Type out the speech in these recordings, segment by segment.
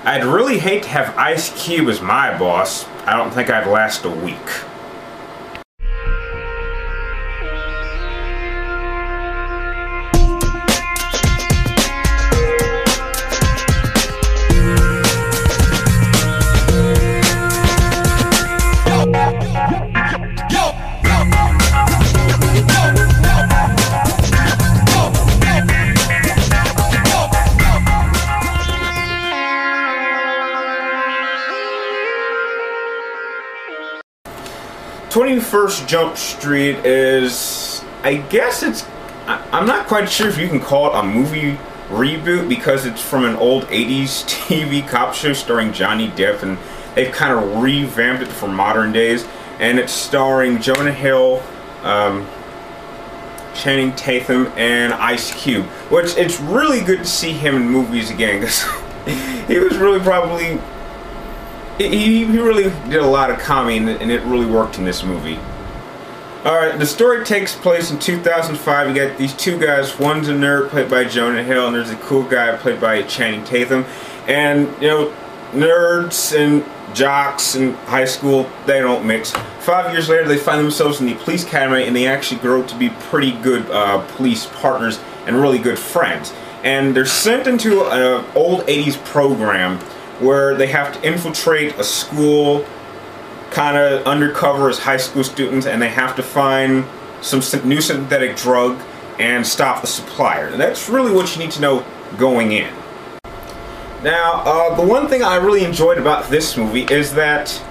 I'd really hate to have Ice Cube as my boss. I don't think I'd last a week. "21st Jump Street" is, I guess I'm not quite sure if you can call it a movie reboot because it's from an old 80s TV cop show starring Johnny Depp, and they've kind of revamped it for modern days, and it's starring Jonah Hill, Channing Tatum, and Ice Cube, which it's really good to see him in movies again because he was really probably... He really did a lot of comedy, and it really worked in this movie. Alright, the story takes place in 2005. You got these two guys. One's a nerd, played by Jonah Hill, and there's a cool guy, played by Channing Tatum. And, you know, nerds and jocks in high school, they don't mix. 5 years later, they find themselves in the police academy, and they actually grow to be pretty good police partners and really good friends. And they're sent into an old 80s program where they have to infiltrate a school kind of undercover as high school students, and they have to find some new synthetic drug and stop the supplier. And that's really what you need to know going in. Now, the one thing I really enjoyed about this movie is that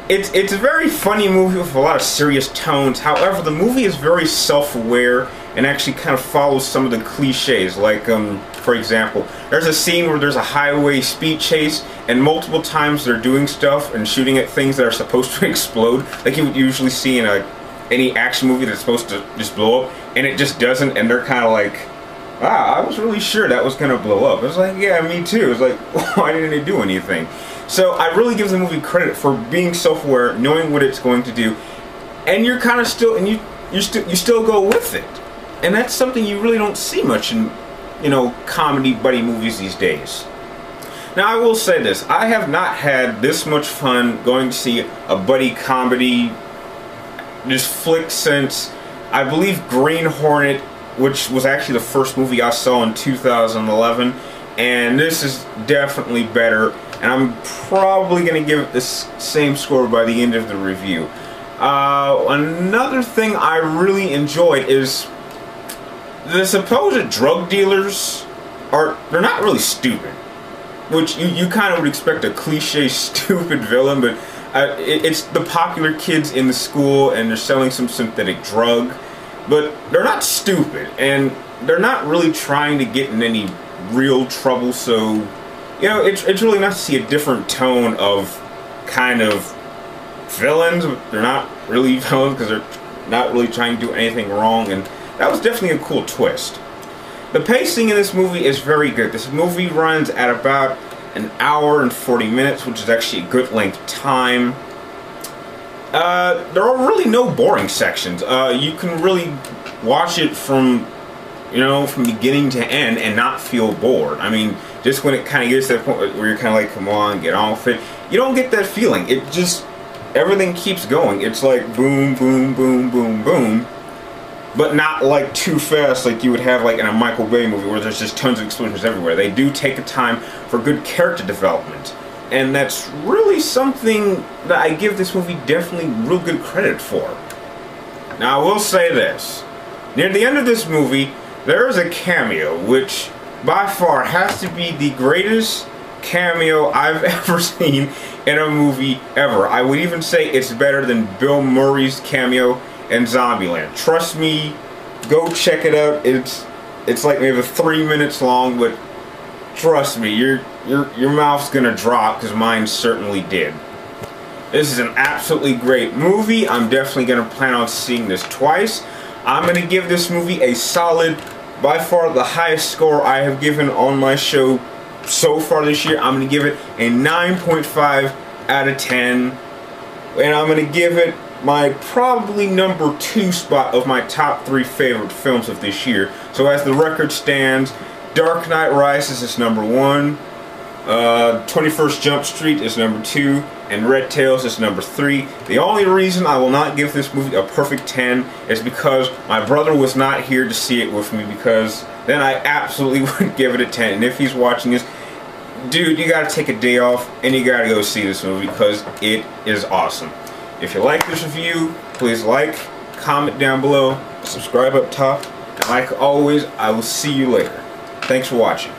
it's a very funny movie with a lot of serious tones. However, the movie is very self-aware and actually kind of follows some of the cliches. Like, for example, there's a scene where there's a highway speed chase, and multiple times they're doing stuff and shooting at things that are supposed to explode, like you would usually see in any action movie that's supposed to just blow up, and it just doesn't, and they're kind of like, wow, I was really sure that was going to blow up. It's like, yeah, me too. It's like, why didn't it do anything? So I really give the movie credit for being self-aware, knowing what it's going to do, and you're kind of still, and you still go with it. And that's something you really don't see much in, you know, comedy buddy movies these days. Now, I will say this. I have not had this much fun going to see a buddy comedy just flick since, I believe, Green Hornet, which was actually the first movie I saw in 2011. And this is definitely better. And I'm probably going to give it this same score by the end of the review. Another thing I really enjoyed is the supposed drug dealers they're not really stupid, which you kind of would expect a cliche stupid villain, but it's the popular kids in the school, and they're selling some synthetic drug, but they're not stupid, and they're not really trying to get in any real trouble. So, you know, it's really nice to see a different tone of kind of villains. They're not really villains because they're not really trying to do anything wrong, and that was definitely a cool twist. The pacing in this movie is very good. This movie runs at about an hour and 40 minutes, which is actually a good length time. There are really no boring sections. You can really watch it from beginning to end and not feel bored. I mean, just when it kind of gets to that point where you're kind of like, come on, get on with it, you don't get that feeling. It just, everything keeps going. It's like boom, boom, boom, boom, boom. But not like too fast like you would have like in a Michael Bay movie where there's just tons of explosions everywhere. They do take a time for good character development, and that's really something that I give this movie definitely real good credit for. Now, I will say this. Near the end of this movie, there is a cameo which by far has to be the greatest cameo I've ever seen in a movie ever. I would even say it's better than Bill Murray's cameo in Zombieland. Trust me, go check it out. It's like maybe 3 minutes long, but trust me, your mouth's gonna drop, because mine certainly did. This is an absolutely great movie. I'm definitely gonna plan on seeing this twice. I'm gonna give this movie a solid, by far the highest score I have given on my show so far this year. I'm gonna give it a 9.5 out of 10, and I'm gonna give it my probably number 2 spot of my top 3 favorite films of this year. So as the record stands, Dark Knight Rises is number 1, 21st Jump Street is number 2, and Red Tails is number 3. The only reason I will not give this movie a perfect 10 is because my brother was not here to see it with me, because then I absolutely would give it a 10. And if he's watching this, dude, you gotta take a day off and you gotta go see this movie because it is awesome. If you like this review, please like, comment down below, subscribe up top, and like always, I will see you later. Thanks for watching.